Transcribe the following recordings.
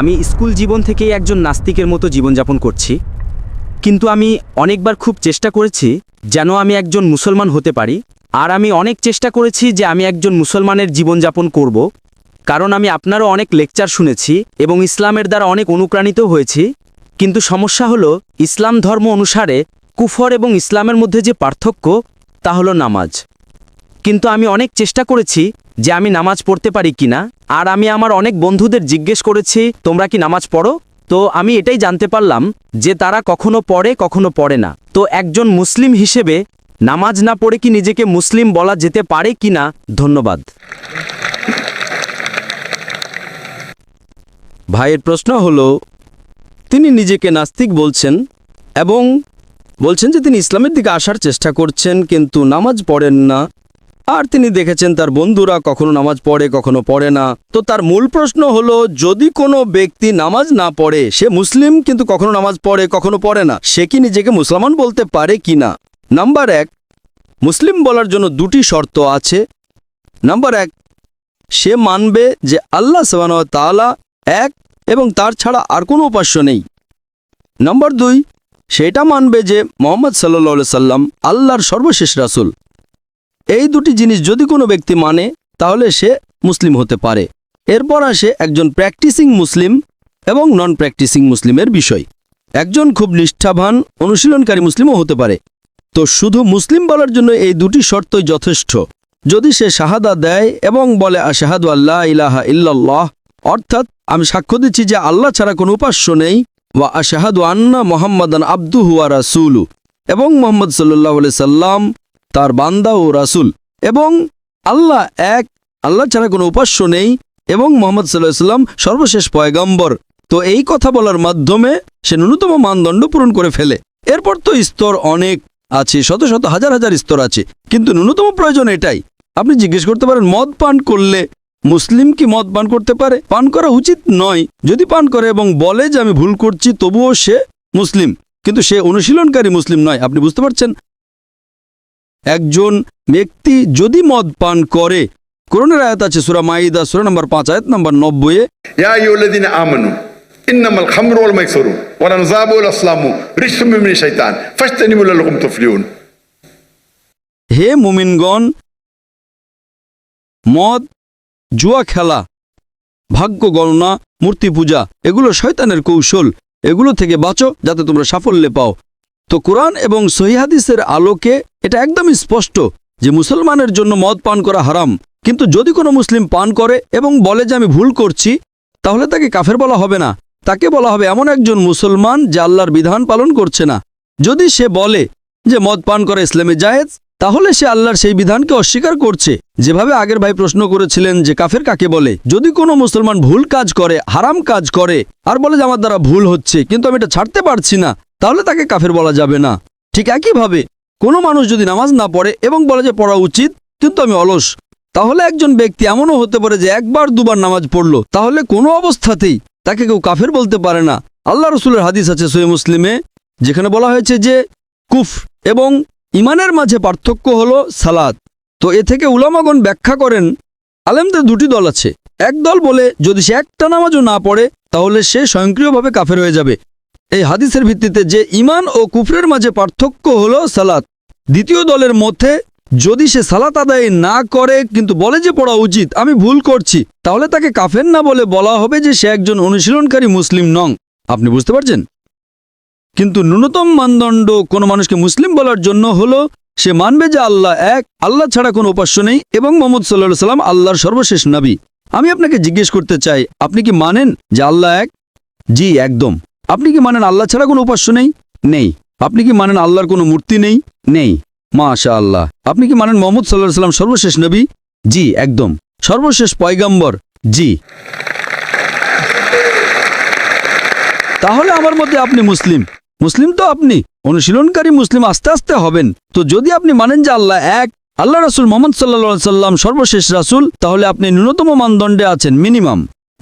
আমি স্কুল জীবন থেকেই একজন নাস্তিকের মতো জীবনযাপন করছি, কিন্তু আমি অনেকবার খুব চেষ্টা করেছি যেন আমি একজন মুসলমান হতে পারি। আর আমি অনেক চেষ্টা করেছি যে আমি একজন মুসলমানের জীবনযাপন করব, কারণ আমি আপনারও অনেক লেকচার শুনেছি এবং ইসলামের দ্বারা অনেক অনুপ্রাণিত হয়েছি। কিন্তু সমস্যা হলো, ইসলাম ধর্ম অনুসারে কুফর এবং ইসলামের মধ্যে যে পার্থক্য তা হলো নামাজ। কিন্তু আমি অনেক চেষ্টা করেছি যে আমি নামাজ পড়তে পারি কিনা, আর আমি আমার অনেক বন্ধুদের জিজ্ঞেস করেছি তোমরা কি নামাজ পড়ো, তো আমি এটাই জানতে পারলাম যে তারা কখনো পড়ে কখনো পড়ে না। তো একজন মুসলিম হিসেবে নামাজ না পড়ে কি নিজেকে মুসলিম বলা যেতে পারে কিনা? ধন্যবাদ। ভাইয়ের প্রশ্ন হলো, তিনি নিজেকে নাস্তিক বলছেন এবং বলছেন যে তিনি ইসলামের দিকে আসার চেষ্টা করছেন কিন্তু নামাজ পড়েন না, আর তিনি দেখেছেন তার বন্ধুরা কখনো নামাজ পড়ে কখনো পড়ে না। তো তার মূল প্রশ্ন হলো, যদি কোনো ব্যক্তি নামাজ না পড়ে, সে মুসলিম কিন্তু কখনো নামাজ পড়ে কখনো পড়ে না, সে কি নিজেকে মুসলমান বলতে পারে কি না? নাম্বার 1, মুসলিম বলার জন্য দুটি শর্ত আছে। নাম্বার 1, সে মানবে যে আল্লাহ সুবহানাহু ওয়া তাআলা এক এবং তার ছাড়া আর কোনো উপাস্য নেই। নাম্বার 2, সেটা মানবে যে মুহাম্মদ সাল্লাল্লাহু আলাইহি সাল্লাম আল্লাহর সর্বশেষ রাসূল। এই দুটি জিনিস যদি কোনো ব্যক্তি মানে, তাহলে সে মুসলিম হতে পারে। এরপর আসে একজন প্র্যাকটিসিং মুসলিম এবং নন প্র্যাকটিসিং মুসলিমের বিষয়। একজন খুব নিষ্ঠাবান অনুশীলনকারী মুসলিমও হতে পারে। তো শুধু মুসলিম বলার জন্য এই দুটি শর্তই যথেষ্ট। যদি সে শাহাদা দেয় এবং বলে আশহাদু আল্লা ইলাহা ইল্লাল্লাহ, অর্থাৎ আমি সাক্ষ্য দিচ্ছি যে আল্লাহ ছাড়া কোনো উপাস্য নেই, ওয়া আশহাদু আন্না মুহাম্মাদান আবদুহু ওয়া রাসূলুহু, এবং মুহাম্মদ সাল্লাল্লাহু আলাইহি সাল্লাম তার বান্দা ও রাসূল, এবং আল্লাহ এক, আল্লাহ ছাড়া কোনো উপাস্য নেই, এবং মুহাম্মদ সাল্লাল্লাহু আলাইহি সাল্লাম সর্বশেষ পয়গম্বর। তো এই কথা বলার মাধ্যমে সে ন্যূনতম মানদণ্ড পূরণ করে ফেলে। এরপর তো স্তর অনেক আছে, শত শত হাজার হাজার স্তর আছে, কিন্তু ন্যূনতম প্রয়োজন এটাই। আপনি জিজ্ঞেস করতে পারেন, মদ পান করলে মুসলিম কি মদ পান করতে পারে? পান করা উচিত নয়। যদি পান করে এবং বলে যে আমি ভুল করছি, তবুও সে মুসলিম, কিন্তু সে অনুশীলনকারী মুসলিম নয়। আপনি বুঝতে পারছেন? একজন ব্যক্তি যদি মদ পান করে, কোরআনের আয়াত আছে সূরা মাইদা সূরা নম্বর 5 আয়াত নম্বর 90-এ, ইয়া আইয়ুহাল্লাযীনা আমানু ইন্নামাল খামরু ওয়াল মাইসিরু ওয়াল আনসাবু ওয়াল আসলামু রিজসুম মিনাশ শাইতান ফাজতানিবু লাআল্লাকুম তুফলিহুন। হে মুমিনগণ, মদ, জুয়া খেলা, ভাগ্য গণনা, মূর্তি পূজা, এগুলো শয়তানের কৌশল। এগুলো থেকে বাঁচো যাতে তোমরা সাফল্য পাও। তো কোরআন এবং সহিহ হাদিসের আলোকে এটা একদমই স্পষ্ট যে মুসলমানের জন্য মদ পান করা হারাম। কিন্তু যদি কোনো মুসলিম পান করে এবং বলে যে আমি ভুল করছি, তাহলে তাকে কাফের বলা হবে না। তাকে বলা হবে এমন একজন মুসলমান যে আল্লাহর বিধান পালন করছে না। যদি সে বলে যে মদ পান করা ইসলামে জায়েজ, তাহলে সে আল্লাহর সেই বিধানকে অস্বীকার করছে। যেভাবে আগের ভাই প্রশ্ন করেছিলেন যে কাফের কাকে বলে, যদি কোনো মুসলমান ভুল কাজ করে, হারাম কাজ করে, আর বলে যে আমার দ্বারা ভুল হচ্ছে কিন্তু আমি এটা ছাড়তে পারছি না, তাহলে তাকে কাফের বলা যাবে না। ঠিক একইভাবে কোনো মানুষ যদি নামাজ না পড়ে এবং বলে যে পড়া উচিত কিন্তু আমি অলস, তাহলে একজন ব্যক্তি এমনও হতে পারে যে একবার দুবার নামাজ পড়ল, তাহলে কোনো অবস্থাতেই তাকে কেউ কাফের বলতে পারে না। আল্লাহ রসুলের হাদিস আছে সহিহ মুসলিমে, যেখানে বলা হয়েছে যে কুফর এবং ইমানের মাঝে পার্থক্য হলো সালাত। তো এ থেকে উলামাগণ ব্যাখ্যা করেন, আলেমদের দুটি দল আছে। এক দল বলে যদি সে একটা নামাজও না পড়ে তাহলে সে স্বয়ংক্রিয়ভাবে কাফের হয়ে যাবে এই হাদিসের ভিত্তিতে, যে ইমান ও কুফরের মাঝে পার্থক্য হলো সালাত। দ্বিতীয় দলের মতে যদি সে সালাত আদায় না করে কিন্তু বলে যে পড়া উচিত, আমি ভুল করছি, তাহলে তাকে কাফের না বলে বলা হবে যে সে একজন অনুশীলনকারী মুসলিম নন। আপনি বুঝতে পারছেন? কিন্তু ন্যূনতম মানদণ্ড কোনো মানুষকে মুসলিম বলার জন্য হলো সে মানবে যে আল্লাহ এক, আল্লাহ ছাড়া কোনো উপাস্য নেই, এবং মুহাম্মদ সাল্লাল্লাহু আলাইহি সাল্লাম আল্লাহর সর্বশেষ নবী। আমি আপনাকে জিজ্ঞেস করতে চাই, আপনি কি মানেন যে আল্লাহ এক? জি, একদম। আপনি কি মানেন আল্লাহ ছাড়া কোনো উপাস্য নেই? নেই। আপনি কি মানেন আল্লাহর কোনো মূর্তি নেই? নেই। মাশাআল্লাহ। আপনি কি মানেন মুহাম্মদ সাল্লাল্লাহু আলাইহি সাল্লাম সর্বশেষ নবী? জি, একদম। সর্বশেষ পয়গম্বর? জি। তাহলে আমার মতে আপনি মুসলিম। মুসলিম তো আপনি অনুশীলনকারী মুসলিম আস্তে আস্তে হবেন। তো যদি আপনি মানেন যে আল্লাহ এক, আল্লাহ রাসূল মুহাম্মদ সাল্লাল্লাহু আলাইহি সাল্লাম সর্বশেষ রাসূল, তাহলে আপনি ন্যূনতম মানদণ্ডে আছেন।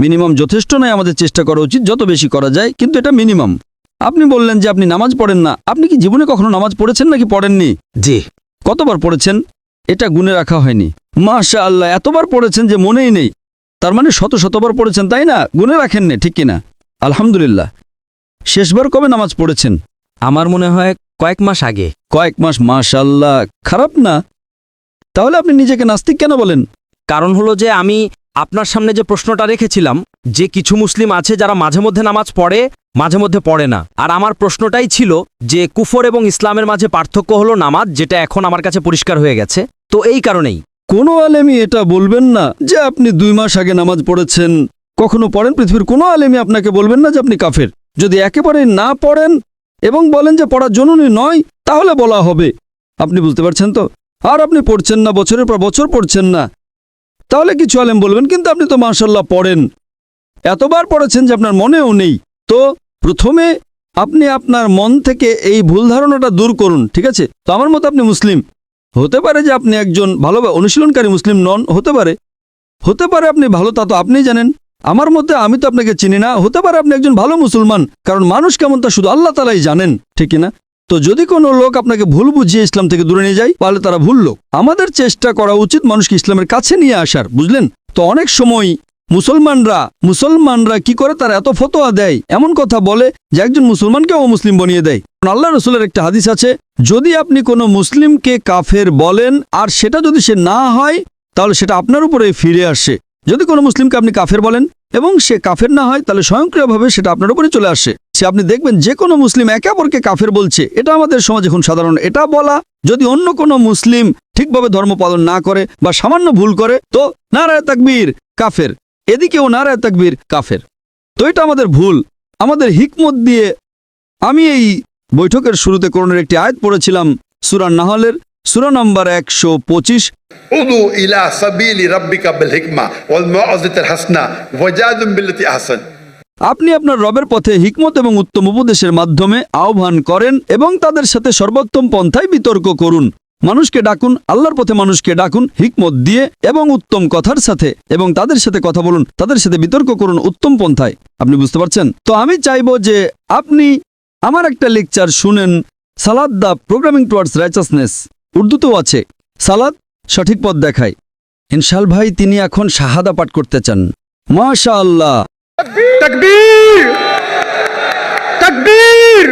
মিনিমাম যথেষ্ট নয়, আমাদের চেষ্টা করা উচিত যত বেশি করা যায়, কিন্তু এটা মিনিমাম। আপনি বললেন যে আপনি নামাজ পড়েন না। আপনি কি জীবনে কখনো নামাজ পড়েছেন নাকি পড়েননি? জি। কতবার পড়েছেন? এটা গুণে রাখা হয়নি। মাশাআল্লাহ, এতবার পড়েছেন যে মনেই নেই। তার মানে শত শতবার পড়েছেন, তাই না? গুনে রাখেননি, ঠিক কিনা? আলহামদুলিল্লাহ। শেষবার কবে নামাজ পড়েছেন? আমার মনে হয় কয়েক মাস আগে। কয়েক মাস, মাশাআল্লাহ, খারাপ না। তাহলে আপনি নিজেকে নাস্তিক কেন বলেন? কারণ হলো যে আমি আপনার সামনে যে প্রশ্নটা রেখেছিলাম যে কিছু মুসলিম আছে যারা মাঝে মধ্যে নামাজ পড়ে মাঝে মধ্যে পড়ে না, আর আমার প্রশ্নটাই ছিল যে কুফর এবং ইসলামের মাঝে পার্থক্য হলো নামাজ, যেটা এখন আমার কাছে পরিষ্কার হয়ে গেছে। তো এই কারণেই কোনো আলেমই এটা বলবেন না যে আপনি 2 মাস আগে নামাজ পড়েছেন, কখনো পড়েন। পৃথিবীর কোনো আলেমই আপনাকে বলবেন না যে আপনি কাফের। যদি একেবারে না পড়েন এবং বলেন যে পড়া জরুরি নয়, তাহলে বলা হবে। আপনি বুঝতে পারছেন তো? আর আপনি পড়ছেন না, বছরের পর বছর পড়ছেন না, তাহলে কিছু আলেম বলবেন কিন্তু আপনি তো মাশাআল্লাহ পড়েন, এতবার পড়েছেন যে আপনার মনেও নেই। তো প্রথমে আপনি আপনার মন থেকে এই ভুল ধারণাটা দূর করুন, ঠিক আছে? তো আমার মতো আপনি মুসলিম। হতে পারে যে আপনি একজন ভালো অনুশীলনকারী মুসলিম নন, হতে পারে আপনি ভালো, তা তো আপনিই জানেন। আমার মতে, আমি তো আপনাকে চিনি না। হতে পারে আপনি একজন ভালো মুসলমান, কারণ মানুষ কেমন তা শুধু আল্লাহ তাআলাই জানেন, ঠিক না? তো যদি কোনো লোক আপনাকে ভুল বুঝিয়ে ইসলাম থেকে দূরে নিয়ে যায়, তাহলে তারা ভুল লোক। আমাদের চেষ্টা করা উচিত মানুষকে ইসলামের কাছে নিয়ে আসার, বুঝলেন তো? অনেক সময় মুসলমানরা কি করে, তারা এত ফতোয়া দেয়, এমন কথা বলে যে একজন মুসলমানকে অমুসলিম বানিয়ে দেয়। আল্লাহ রসুলের একটা হাদিস আছে, যদি আপনি কোনো মুসলিমকে কাফের বলেন আর সেটা যদি সে না হয়, তাহলে সেটা আপনার উপরে ফিরে আসে। যদি কোনো মুসলিমকে আপনি কাফের বলেন এবং সে কাফের না হয়, তাহলে স্বয়ংক্রিয়ভাবে সেটা আপনার উপরে চলে আসে। সে আপনি দেখবেন যে কোনো মুসলিম একে অপরকে কাফের বলছে, এটা আমাদের সমাজে এখন সাধারণ। এটা বলা, যদি অন্য কোনো মুসলিম ঠিকভাবে ধর্ম পালন না করে বা সামান্য ভুল করে, তো নারায়ে তাকবীর কাফের, এদিকেও নারায়ে তাকবীর কাফের। তো এটা আমাদের ভুল। আমাদের হিকমত দিয়ে আমি এই বৈঠকের শুরুতে কোরআনের একটি আয়াত পড়েছিলাম, সূরা নাহলের সূরা নম্বর 125। উদু ইলা সাবিলি রাব্বিকা বিল হিকমা ওয়াল মাউযাতিল হাসানা ওয়াজাদিল বিল্লাতি আহসান। আপনি আপনার রবের পথে হিকমত এবং উত্তম উপদেশের মাধ্যমে আহ্বান করেন এবং তাদের সাথে সর্বোত্তম পন্থায় বিতর্ক করুন। মানুষকে ডাকুন, আল্লাহর পথে মানুষকে ডাকুন হিকমত দিয়ে এবং উত্তম কথার সাথে, এবং তাদের সাথে কথা বলুন, তাদের সাথে বিতর্ক করুন উত্তম পন্থায়। আপনি বুঝতে পারছেন তো? আমি চাইবো যে আপনি আমার একটা লেকচার শুনেন, সালাদ দ্য প্রোগ্রামিং টুয়ার্ডস রাইচাসনেস, উর্দুতেও আছে। সালাদ সঠিক পথ দেখায়। ইনশাল ভাই তিনি এখন শাহাদা পাঠ করতে চান। মাশাআল্লাহ। তাকবীর তাকবীর।